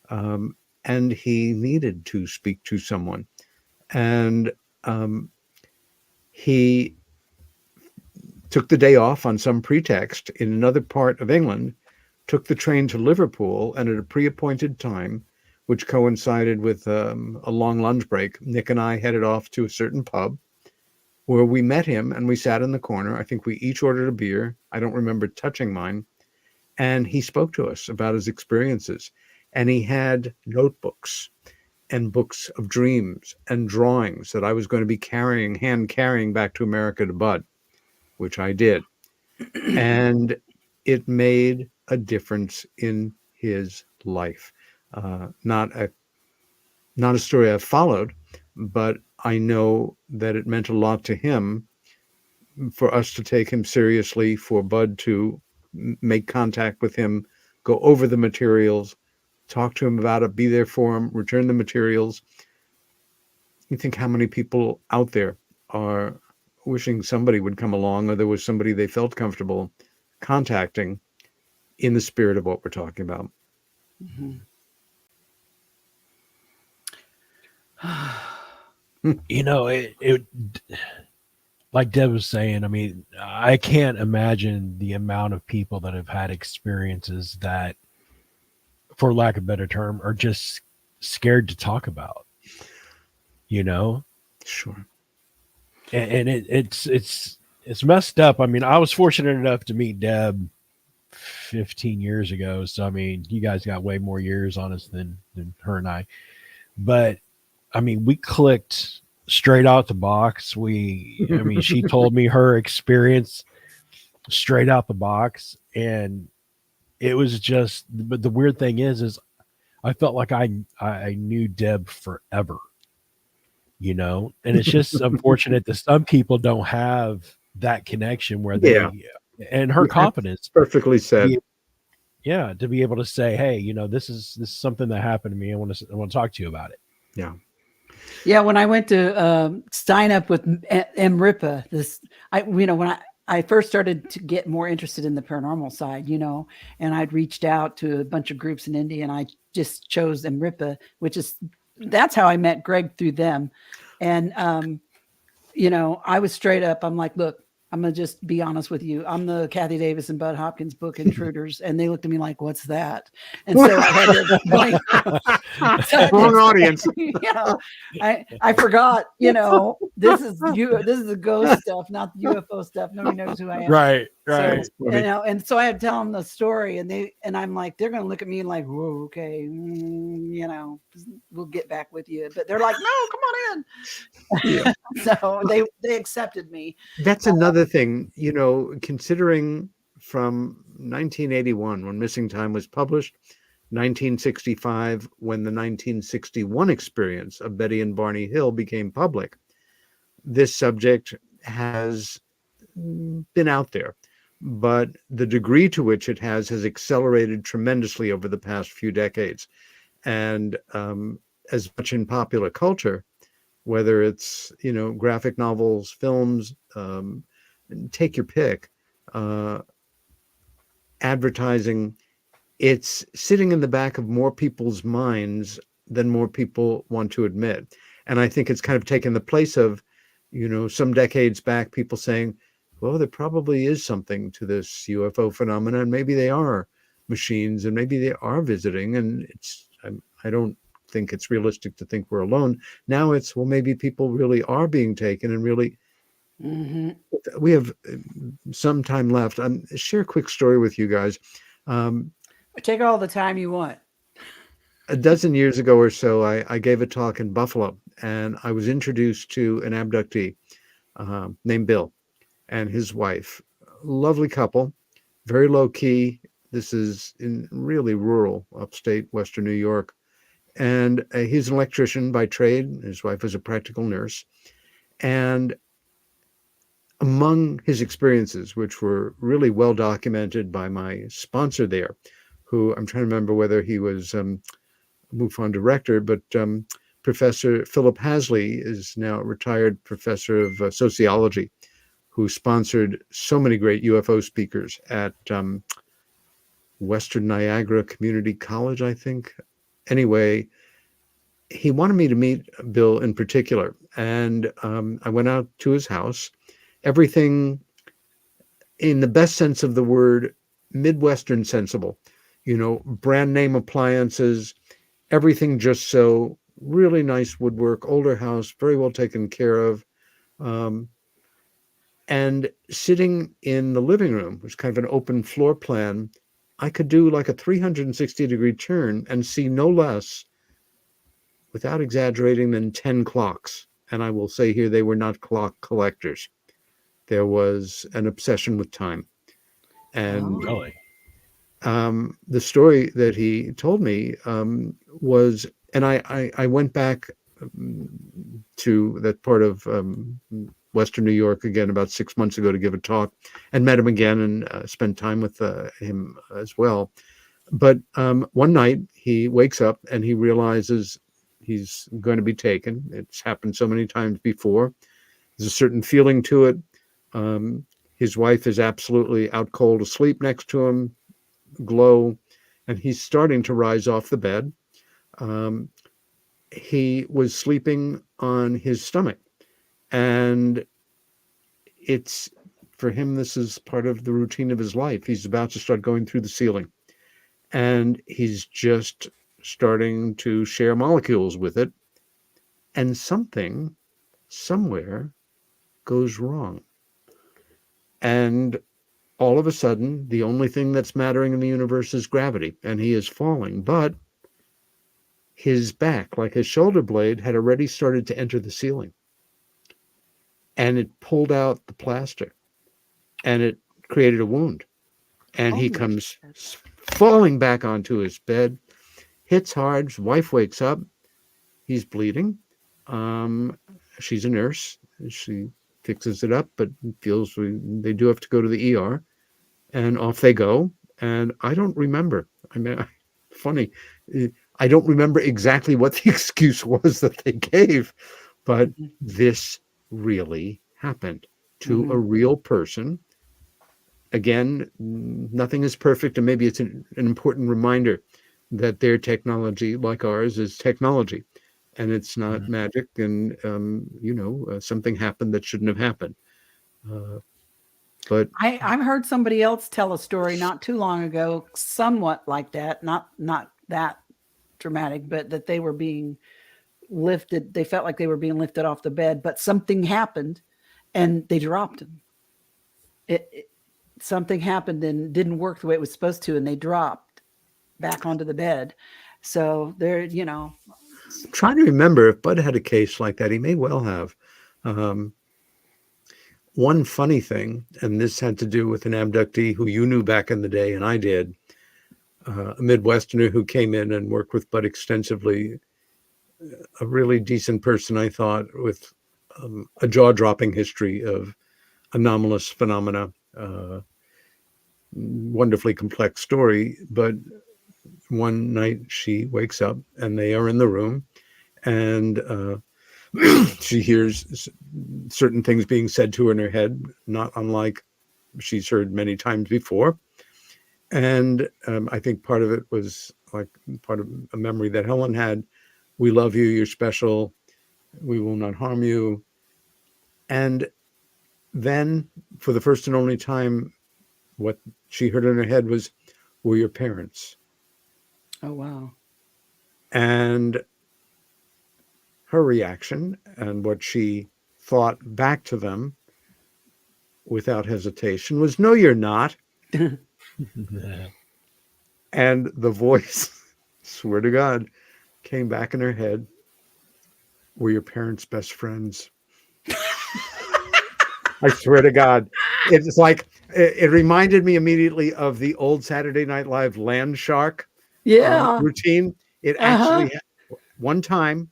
Um, and he needed to speak to someone. And he took the day off on some pretext in another part of England, took the train to Liverpool, and at a pre-appointed time, which coincided with a long lunch break, Nick and I headed off to a certain pub where we met him, and we sat in the corner. I think we each ordered a beer. I don't remember touching mine. And he spoke to us about his experiences. And he had notebooks and books of dreams and drawings that I was going to be hand carrying back to America to Bud, which I did. And it made a difference in his life. Not a story I've followed, but I know that it meant a lot to him for us to take him seriously, for Bud to make contact with him, go over the materials, talk to him about it, be there for him, return the materials. You think how many people out there are wishing somebody would come along, or there was somebody they felt comfortable contacting in the spirit of what we're talking about. Mm-hmm. You know, it like Deb was saying, I mean, I can't imagine the amount of people that have had experiences that, for lack of a better term, are just scared to talk about, you know? Sure. And it's messed up. I mean, I was fortunate enough to meet Deb 15 years ago. So, I mean, you guys got way more years on us than her and I. But, I mean, we clicked straight out the box. She told me her experience straight out the box. And it was just, but the weird thing is I felt like I knew Deb forever, you know, and it's just unfortunate that some people don't have that connection where and her confidence. Perfectly said. To be able to say, hey, you know, this is something that happened to me. I want to talk to you about it. Yeah. Yeah. When I went to sign up with MRIPA, when I first started to get more interested in the paranormal side, you know, and I'd reached out to a bunch of groups in India, and I just chose MRIPA, that's how I met Greg, through them. And, you know, I was straight up. I'm like, look, I'm going to just be honest with you. I'm the Kathy Davis and Bud Hopkins book Intruders. And they looked at me like, what's that? And so I had to wrong audience. You know, I forgot, you know, this is the ghost stuff, not the UFO stuff. Nobody knows who I am. Right. So, you know, and so I had to tell them the story, and I'm like, they're going to look at me like, whoa, okay, you know, we'll get back with you. But they're like, no, come on in. Yeah. So they accepted me. That's another thing, you know, considering from 1981 when Missing Time was published, 1965 when the 1961 experience of Betty and Barney Hill became public, this subject has been out there, but the degree to which it has accelerated tremendously over the past few decades. And as much in popular culture, whether it's, you know, graphic novels, films, take your pick, advertising, it's sitting in the back of more people's minds than more people want to admit. And I think it's kind of taken the place of, you know, some decades back, people saying, well, there probably is something to this UFO phenomenon. And maybe they are machines, and maybe they are visiting. And I don't think it's realistic to think we're alone. Now it's, well, maybe people really are being taken, and really, we have some time left. Share a quick story with you guys. Take all the time you want. a dozen years ago or so, I gave a talk in Buffalo, and I was introduced to an abductee named Bill and his wife. Lovely couple, very low key. This is in really rural upstate Western New York. And he's an electrician by trade. His wife is a practical nurse. And among his experiences, which were really well documented by my sponsor there, who I'm trying to remember whether he was MUFON director, but Professor Philip Hasley is now a retired professor of sociology who sponsored so many great UFO speakers at Western Niagara Community College, I think. Anyway, he wanted me to meet Bill in particular, and I went out to his house. Everything, in the best sense of the word, Midwestern sensible, brand name appliances, everything just so, really nice woodwork, older house, very well taken care of. And sitting in the living room, which is kind of an open floor plan, I could do like a 360-degree turn and see no less, without exaggerating, than 10 clocks. And I will say here, they were not clock collectors. There was an obsession with time. And Really? the story that he told me was, and I went back to that part of Western New York again about 6 months ago to give a talk, and met him again and spent time with him as well. But one night he wakes up and he realizes he's going to be taken. It's happened so many times before. There's a certain feeling to it. His wife is absolutely out cold asleep next to him, glow, and he's starting to rise off the bed. He was sleeping on his stomach, and it's, for him, this is part of the routine of his life. He's about to start going through the ceiling, and he's just starting to share molecules with it, and something somewhere goes wrong. And all of a sudden, the only thing that's mattering in the universe is gravity, and he is falling. But his back, like his shoulder blade, had already started to enter the ceiling. And it pulled out the plaster, and it created a wound. And he comes falling back onto his bed, hits hard. His wife wakes up. He's bleeding. She's a nurse. She fixes it up, but feels they do have to go to the ER. And off they go. And I don't remember. I mean, funny. I don't remember exactly what the excuse was that they gave, but this really happened to a real person. Again, nothing is perfect, and maybe it's an important reminder that their technology, like ours, is technology, and it's not magic. And something happened that shouldn't have happened. But I've heard somebody else tell a story not too long ago, somewhat like that, not that dramatic, but that they were being lifted. They felt like they were being lifted off the bed, but something happened and they dropped them. Something happened and didn't work the way it was supposed to, and they dropped back onto the bed. So they're, trying to remember if Bud had a case like that. He may well have. One funny thing, and this had to do with an abductee who you knew back in the day, and I did, a Midwesterner who came in and worked with Bud extensively, a really decent person, I thought, with a jaw-dropping history of anomalous phenomena, wonderfully complex story. But one night she wakes up and they are in the room, and she hears certain things being said to her in her head, not unlike she's heard many times before. And I think part of it was like part of a memory that Helen had. We love you. You're special. We will not harm you. And then, for the first and only time, what she heard in her head was, "We're your parents." Oh, wow. And her reaction and what she thought back to them without hesitation was, "No, you're not." And the voice, swear to God, came back in her head, were your parents best friends? I swear to God. It's like it reminded me immediately of the old Saturday Night Live Land Shark Yeah. routine. It Uh-huh. actually one time,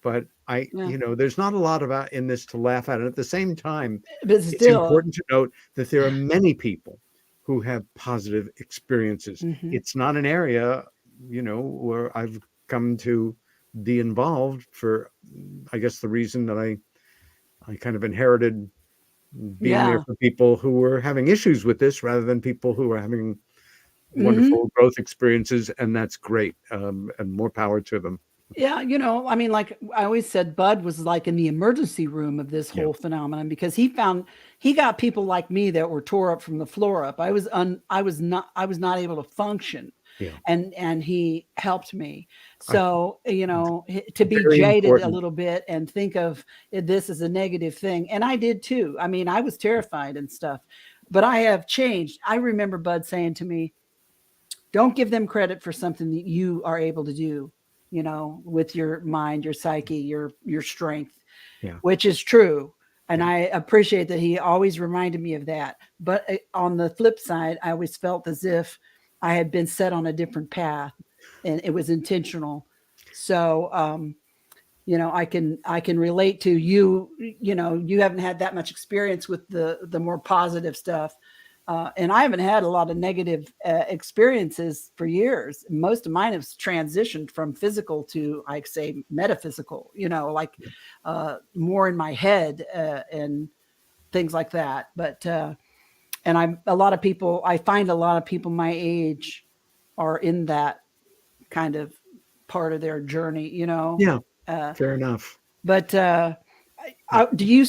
but Yeah. there's not a lot about in this to laugh at. And at the same time, But it's still. important to note that there are many people who have positive experiences. Mhm. It's not an area, where I've come to be involved for, I guess, the reason that I kind of inherited being there Yeah. for people who were having issues with this rather than people who are having Mhm. wonderful growth experiences, and that's great. And more power to them. Yeah, I mean, like I always said, Bud was like in the emergency room of this Yeah, whole phenomenon because he got people like me that were tore up from the floor up. I was not able to function, yeah. and he helped me. I So to be Very jaded a important. little bit and think of this as a negative thing, and I did too. I mean, I was terrified and stuff, but I have changed. I remember Bud saying to me, don't give them credit for something that you are able to do, with your mind, your psyche, your strength, Yeah, which is true. And yeah. I appreciate that he always reminded me of that. But on the flip side, I always felt as if I had been set on a different path and it was intentional. So I can relate to you. You haven't had that much experience with the more positive stuff, and I haven't had a lot of negative experiences for years. Most of mine have transitioned from physical to, I say, metaphysical. Like more in my head and things like that. But and I find a lot of people my age are in that kind of part of their journey. Yeah, Uh, fair enough. but I, do you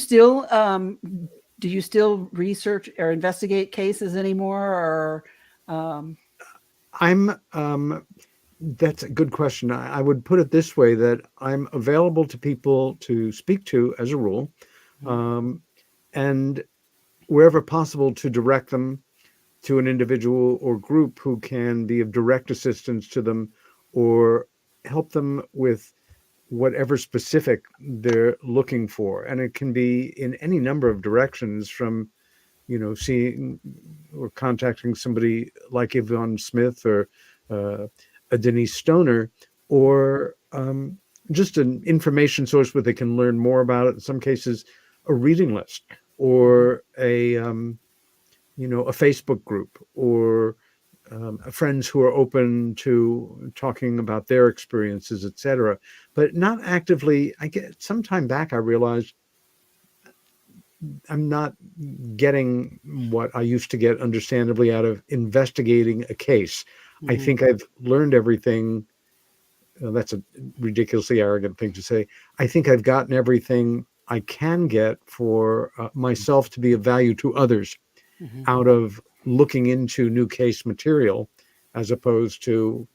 still research or investigate cases anymore, or um, I'm that's a good question. I would put it this way, that I'm available to people to speak to as a rule, um, and wherever possible to direct them to an individual or group who can be of direct assistance to them or help them with whatever specific they're looking for. And it can be in any number of directions, from seeing or contacting somebody like Yvonne Smith or uh, a Denise Stoner, or just an information source where they can learn more about it. In some cases, a reading list, or a Facebook group, or friends who are open to talking about their experiences, etc. But not actively. I get some time back, I realized I'm not getting what I used to get, understandably, out of investigating a case. I mhm, think I've learned everything. That's a ridiculously arrogant thing to say. I think I've gotten everything I can get for myself to be of value to others mhm, out of looking into new case material, as opposed to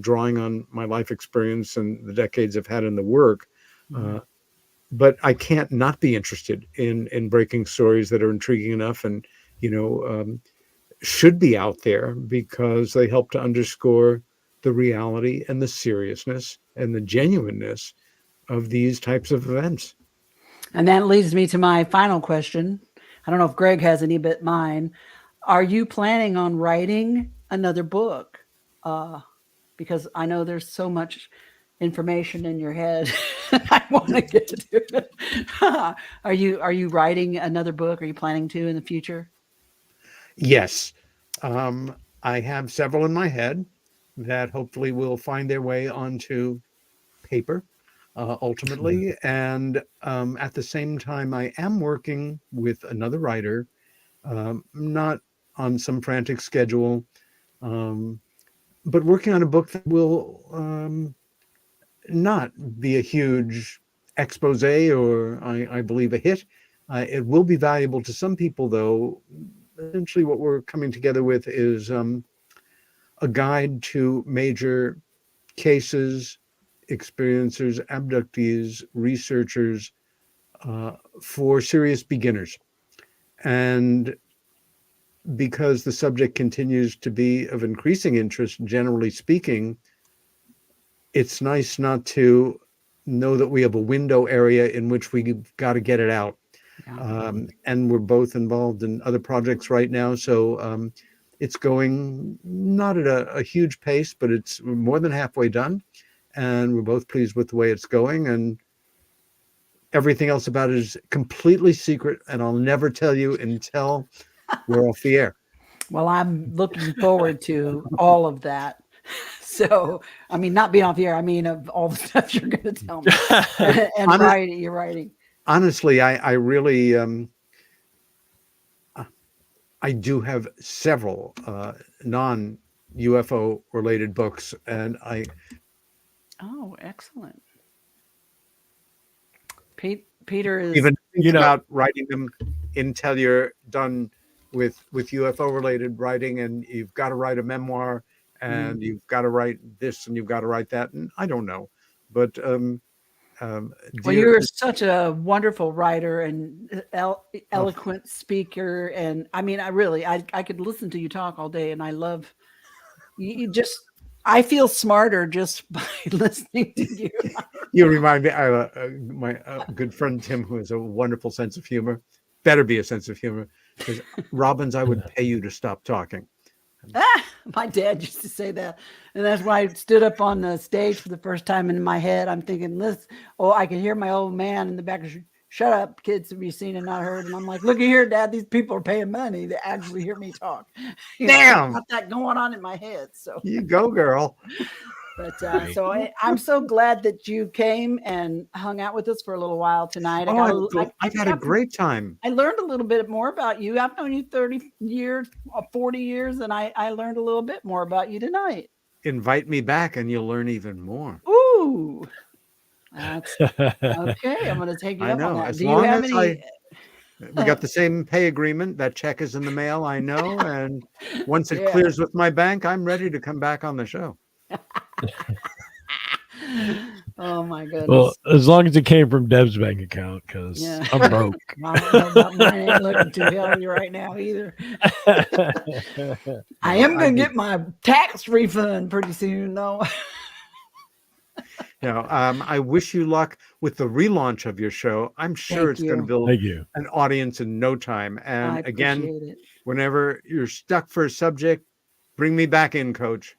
drawing on my life experience and the decades I've had in the work. mhm. Uh, but I can't not be interested in breaking stories that are intriguing enough, and you know um, should be out there, because they help to underscore the reality and the seriousness and the genuineness of these types of events. And that leads me to my final question. I don't know if Greg has any, but mine. Are you planning on writing another book? Uh, because I know there's so much information in your head. I want to get to it. Are you writing another book? Are you planning to in the future? Yes, I have several in my head that hopefully will find their way onto paper ultimately. And at the same time, I am working with another writer, not on some frantic schedule, um, but working on a book that will not be a huge expose, or I believe a hit. It will be valuable to some people, though. Essentially, what we're coming together with is a guide to major cases, experiencers, abductees, researchers, for serious beginners. And because the subject continues to be of increasing interest, generally speaking, it's nice not to know that we have a window area in which we've got to get it out. Yeah. And we're both involved in other projects right now. So it's going not at a huge pace, but it's more than halfway done. And we're both pleased with the way it's going. And everything else about it is completely secret. And I'll never tell you until we're off the air. Well, I'm looking forward to all of that. So, I mean, not being off the air, I mean, of all the stuff you're going to tell me and you're writing. Honestly, I really, I do have several non-UFO related books, and Oh, excellent. Peter is even think about writing them until you're done with UFO related writing, and you've got to write a memoir, and you've got to write this, and you've got to write that, and I don't know, but well, you're such a wonderful writer and eloquent speaker, and I mean, I could listen to you talk all day, and I love you. I feel smarter just by listening to you. You remind me, my good friend Tim, who has a wonderful sense of humor, better be a sense of humor, because Robbins, I would pay you to stop talking. My dad used to say that, and that's why I stood up on the stage for the first time. In my head, I'm thinking, I can hear my old man in the back. Shut up, kids, have you seen and not heard? And I'm like, looky here, Dad, these people are paying money to actually hear me talk. Damn, got that going on in my head. So you go, girl. But so I'm so glad that you came and hung out with us for a little while tonight. I've had a great time. I learned a little bit more about you. I've known you 30 years, 40 years, and I learned a little bit more about you tonight. Invite me back and you'll learn even more. Ooh. That's okay. I'm going to take you up on that. As long as we got the same pay agreement, that check is in the mail, I know. And once it clears with my bank, I'm ready to come back on the show. Oh my goodness. Well, as long as it came from Deb's bank account, because I'm broke. Mine ain't looking too healthy right now either. I am going to get my tax refund pretty soon, though. I wish you luck with the relaunch of your show. I'm sure it's going to build an audience in no time. And again, whenever you're stuck for a subject, bring me back in, Coach.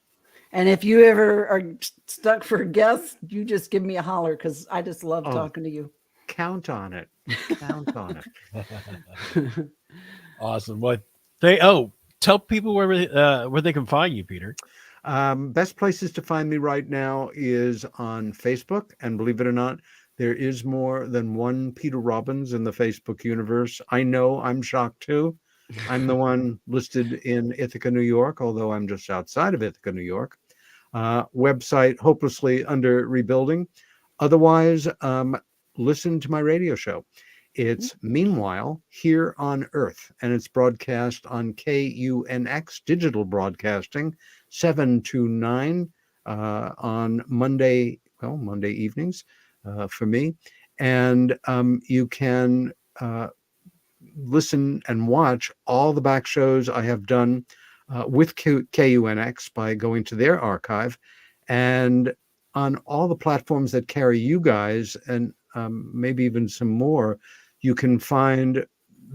And if you ever are stuck for a guest, you just give me a holler, because I just love talking to you. Count on it. Count on it. Awesome. Well, tell people where they can find you, Peter. Best places to find me right now is on Facebook. And believe it or not, there is more than one Peter Robbins in the Facebook universe. I know, I'm shocked too. I'm the one listed in Ithaca, New York, although I'm just outside of Ithaca, New York. Website hopelessly under rebuilding. Otherwise, listen to my radio show. It's Meanwhile Here on Earth, and it's broadcast on KUNX Digital Broadcasting, 7 to 9 on Monday evenings for me. And you can listen and watch all the back shows I have done with KUNX by going to their archive, and on all the platforms that carry you guys, and maybe even some more, you can find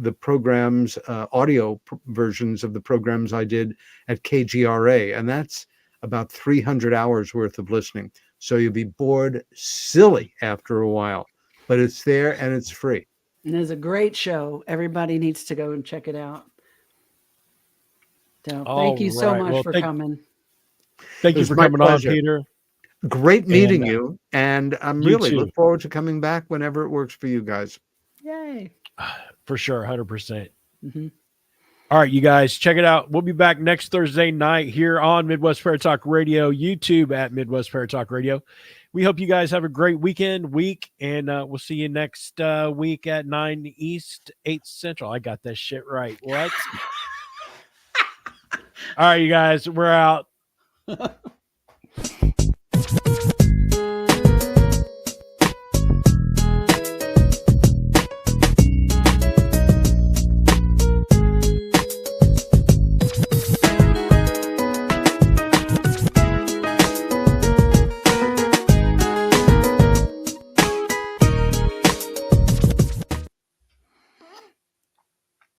the programs, audio versions of the programs I did at KGRA, and that's about 300 hours worth of listening. So you'll be bored silly after a while, but it's there and it's free. And it's a great show. Everybody needs to go and check it out. So thank you so much for coming. Thank you for coming on, Peter. Great meeting you. And I'm really look forward to coming back whenever it works for you guys. Yay. For sure, 100%. Mm-hmm. All right, you guys, check it out. We'll be back next Thursday night here on Midwest Fair Talk Radio, YouTube at Midwest Fair Talk Radio. We hope you guys have a great week, and we'll see you next week at 9 East, 8 Central. I got that shit right. What? All right, you guys, we're out.